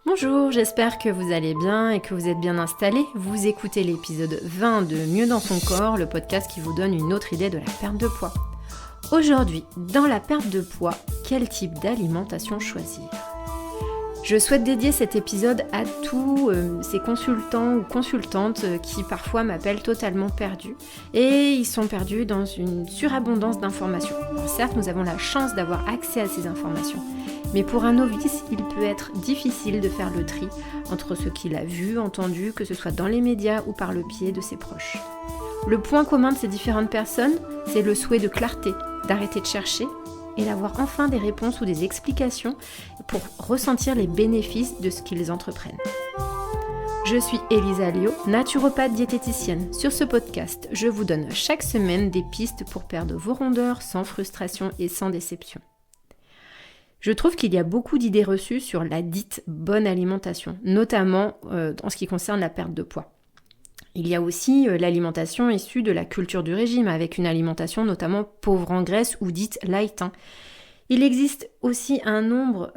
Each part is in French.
Bonjour, j'espère que vous allez bien et que vous êtes bien installés. Vous écoutez l'épisode 20 de Mieux dans son corps, le podcast qui vous donne une autre idée de la perte de poids. Aujourd'hui, dans la perte de poids, quel type d'alimentation choisir ? Je souhaite dédier cet épisode à tous ces consultants ou consultantes qui parfois m'appellent totalement perdus. Et ils sont perdus dans une surabondance d'informations. Alors certes, nous avons la chance d'avoir accès à ces informations. Mais pour un novice, il peut être difficile de faire le tri entre ce qu'il a vu, entendu, que ce soit dans les médias ou par le biais de ses proches. Le point commun de ces différentes personnes, c'est le souhait de clarté, d'arrêter de chercher et d'avoir enfin des réponses ou des explications pour ressentir les bénéfices de ce qu'ils entreprennent. Je suis Elisa Lio, naturopathe diététicienne. Sur ce podcast, je vous donne chaque semaine des pistes pour perdre vos rondeurs sans frustration et sans déception. Je trouve qu'il y a beaucoup d'idées reçues sur la dite bonne alimentation, notamment en ce qui concerne la perte de poids. Il y a aussi l'alimentation issue de la culture du régime, avec une alimentation notamment pauvre en graisse ou dite light. Il existe aussi un nombre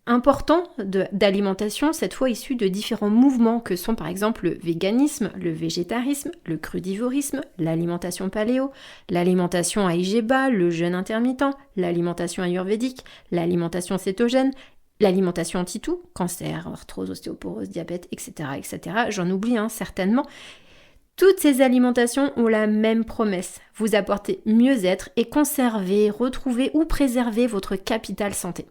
important d'alimentation, cette fois issues de différents mouvements que sont par exemple le véganisme, le végétarisme, le crudivorisme, l'alimentation paléo, l'alimentation aïgéba, le jeûne intermittent, l'alimentation ayurvédique, l'alimentation cétogène, l'alimentation anti-tout, cancer, arthrose, ostéoporose, diabète, etc. J'en oublie certainement. Toutes ces alimentations ont la même promesse, vous apporter mieux-être et conserver, retrouver ou préserver votre capital santé.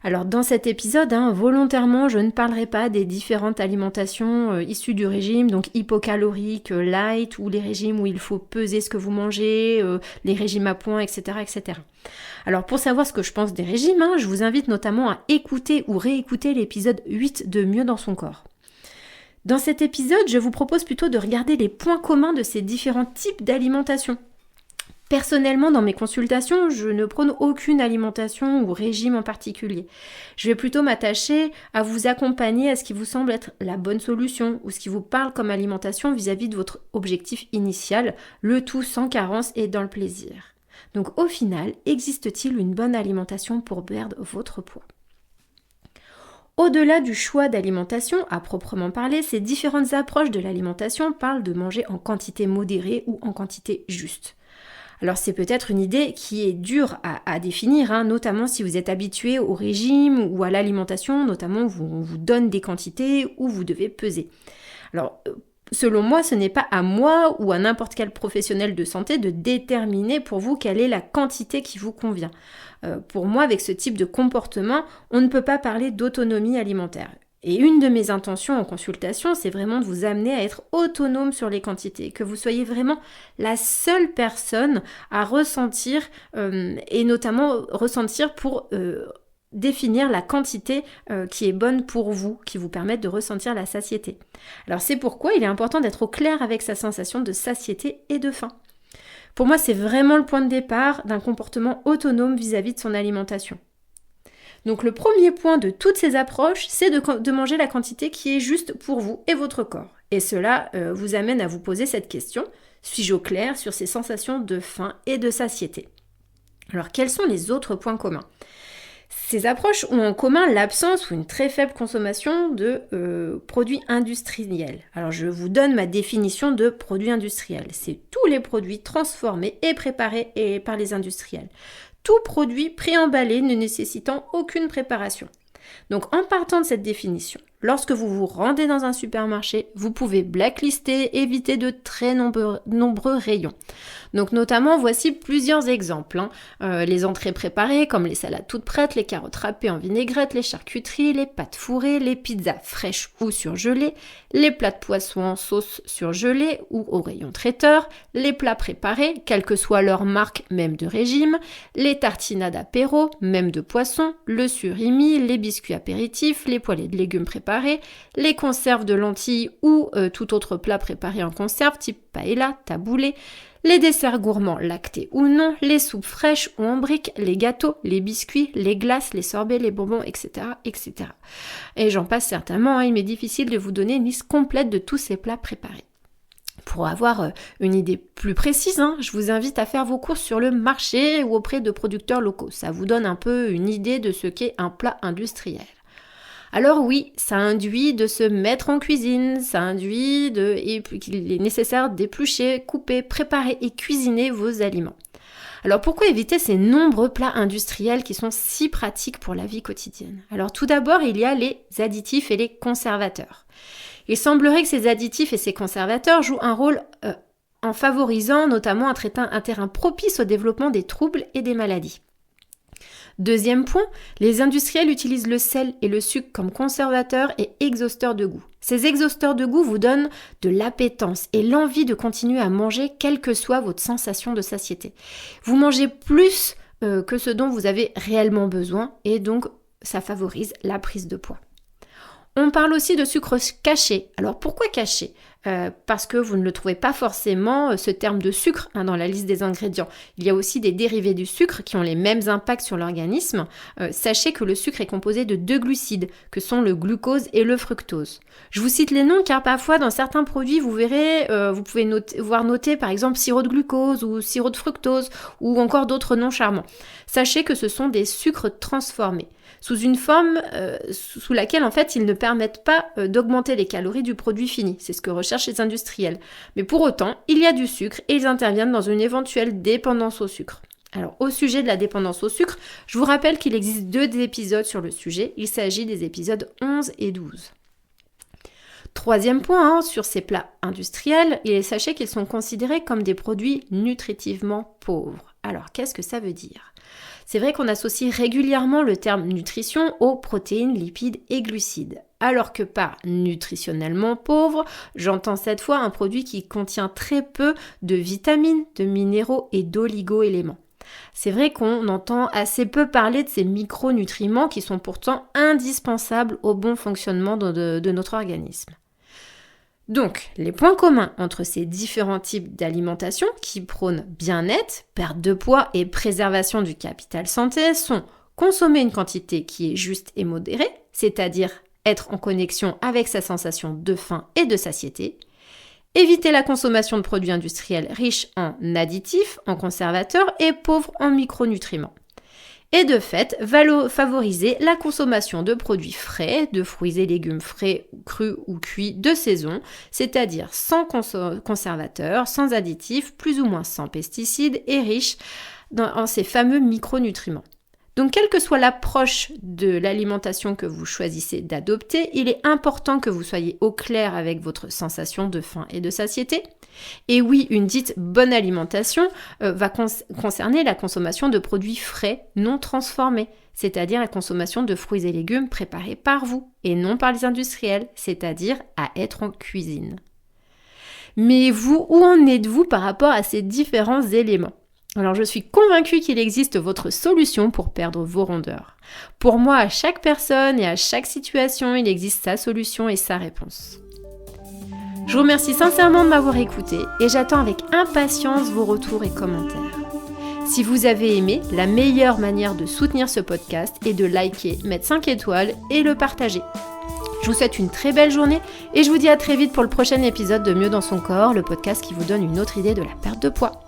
Alors dans cet épisode, volontairement, je ne parlerai pas des différentes alimentations issues du régime, donc hypocalorique, light, ou les régimes où il faut peser ce que vous mangez, les régimes à points, etc. Alors pour savoir ce que je pense des régimes, je vous invite notamment à écouter ou réécouter l'épisode 8 de Mieux dans son corps. Dans cet épisode, je vous propose plutôt de regarder les points communs de ces différents types d'alimentation. Personnellement, dans mes consultations, je ne prône aucune alimentation ou régime en particulier. Je vais plutôt m'attacher à vous accompagner à ce qui vous semble être la bonne solution ou ce qui vous parle comme alimentation vis-à-vis de votre objectif initial, le tout sans carence et dans le plaisir. Donc au final, existe-t-il une bonne alimentation pour perdre votre poids ? Au-delà du choix d'alimentation, à proprement parler, ces différentes approches de l'alimentation parlent de manger en quantité modérée ou en quantité juste. Alors c'est peut-être une idée qui est dure à définir, notamment si vous êtes habitué au régime ou à l'alimentation, notamment où on vous donne des quantités où vous devez peser. Alors selon moi, ce n'est pas à moi ou à n'importe quel professionnel de santé de déterminer pour vous quelle est la quantité qui vous convient. Pour moi, avec ce type de comportement, on ne peut pas parler d'autonomie alimentaire. Et une de mes intentions en consultation, c'est vraiment de vous amener à être autonome sur les quantités, que vous soyez vraiment la seule personne à ressentir, et notamment ressentir pour définir la quantité qui est bonne pour vous, qui vous permette de ressentir la satiété. Alors c'est pourquoi il est important d'être au clair avec sa sensation de satiété et de faim. Pour moi, c'est vraiment le point de départ d'un comportement autonome vis-à-vis de son alimentation. Donc le premier point de toutes ces approches, c'est de manger la quantité qui est juste pour vous et votre corps. Et cela vous amène à vous poser cette question, suis-je au clair sur ces sensations de faim et de satiété ? Alors quels sont les autres points communs ? Ces approches ont en commun l'absence ou une très faible consommation de produits industriels. Alors je vous donne ma définition de produits industriels. C'est tous les produits transformés et préparés par les industriels. Tout produit préemballé ne nécessitant aucune préparation. Donc en partant de cette définition, lorsque vous vous rendez dans un supermarché, vous pouvez blacklister, éviter de très nombreux rayons. Donc notamment, voici plusieurs exemples. Les entrées préparées comme les salades toutes prêtes, les carottes râpées en vinaigrette, les charcuteries, les pâtes fourrées, les pizzas fraîches ou surgelées, les plats de poisson en sauce surgelée ou au rayon traiteur, les plats préparés, quelle que soit leur marque, même de régime, les tartinades apéro, même de poisson, le surimi, les biscuits apéritifs, les poêlées de légumes préparés, les conserves de lentilles ou tout autre plat préparé en conserve, type paella, taboulé, les desserts gourmands lactés ou non, les soupes fraîches ou en briques, les gâteaux, les biscuits, les glaces, les sorbets, les bonbons, etc. Et j'en passe certainement, il m'est difficile de vous donner une liste complète de tous ces plats préparés. Pour avoir une idée plus précise, je vous invite à faire vos courses sur le marché ou auprès de producteurs locaux. Ça vous donne un peu une idée de ce qu'est un plat industriel. Alors oui, ça induit de se mettre en cuisine, ça induit qu'il est nécessaire d'éplucher, couper, préparer et cuisiner vos aliments. Alors pourquoi éviter ces nombreux plats industriels qui sont si pratiques pour la vie quotidienne ? Alors tout d'abord, il y a les additifs et les conservateurs. Il semblerait que ces additifs et ces conservateurs jouent un rôle en favorisant notamment un terrain propice au développement des troubles et des maladies. Deuxième point, les industriels utilisent le sel et le sucre comme conservateurs et exhausteurs de goût. Ces exhausteurs de goût vous donnent de l'appétence et l'envie de continuer à manger quelle que soit votre sensation de satiété. Vous mangez plus que ce dont vous avez réellement besoin et donc ça favorise la prise de poids. On parle aussi de sucre caché. Alors pourquoi caché ? Parce que vous ne le trouvez pas forcément, ce terme de sucre, dans la liste des ingrédients. Il y a aussi des dérivés du sucre qui ont les mêmes impacts sur l'organisme. Sachez que le sucre est composé de 2 glucides, que sont le glucose et le fructose. Je vous cite les noms car parfois dans certains produits, vous verrez, vous pouvez voir noter par exemple sirop de glucose ou sirop de fructose ou encore d'autres noms charmants. Sachez que ce sont des sucres transformés, sous une forme sous laquelle en fait ils ne permettent pas d'augmenter les calories du produit fini. C'est ce que recherchent les industriels. Mais pour autant, il y a du sucre et ils interviennent dans une éventuelle dépendance au sucre. Alors au sujet de la dépendance au sucre, je vous rappelle qu'il existe 2 épisodes sur le sujet. Il s'agit des épisodes 11 et 12. Troisième point, sur ces plats industriels, sachez qu'ils sont considérés comme des produits nutritivement pauvres. Alors qu'est-ce que ça veut dire ? C'est vrai qu'on associe régulièrement le terme nutrition aux protéines, lipides et glucides. Alors que par nutritionnellement pauvre, j'entends cette fois un produit qui contient très peu de vitamines, de minéraux et d'oligo-éléments. C'est vrai qu'on entend assez peu parler de ces micronutriments qui sont pourtant indispensables au bon fonctionnement de notre organisme. Donc, les points communs entre ces différents types d'alimentation qui prônent bien-être, perte de poids et préservation du capital santé sont consommer une quantité qui est juste et modérée, c'est-à-dire être en connexion avec sa sensation de faim et de satiété, éviter la consommation de produits industriels riches en additifs, en conservateurs et pauvres en micronutriments. Et de fait, favoriser la consommation de produits frais, de fruits et légumes frais, crus ou cuits de saison, c'est-à-dire sans conservateurs, sans additifs, plus ou moins sans pesticides et riches en ces fameux micronutriments. Donc, quelle que soit l'approche de l'alimentation que vous choisissez d'adopter, il est important que vous soyez au clair avec votre sensation de faim et de satiété. Et oui, une dite bonne alimentation va concerner la consommation de produits frais, non transformés, c'est-à-dire la consommation de fruits et légumes préparés par vous et non par les industriels, c'est-à-dire à être en cuisine. Mais vous, où en êtes-vous par rapport à ces différents éléments ? Alors je suis convaincue qu'il existe votre solution pour perdre vos rondeurs. Pour moi, à chaque personne et à chaque situation, il existe sa solution et sa réponse. Je vous remercie sincèrement de m'avoir écouté et j'attends avec impatience vos retours et commentaires. Si vous avez aimé, la meilleure manière de soutenir ce podcast est de liker, mettre 5 étoiles et le partager. Je vous souhaite une très belle journée et je vous dis à très vite pour le prochain épisode de Mieux dans son corps, le podcast qui vous donne une autre idée de la perte de poids.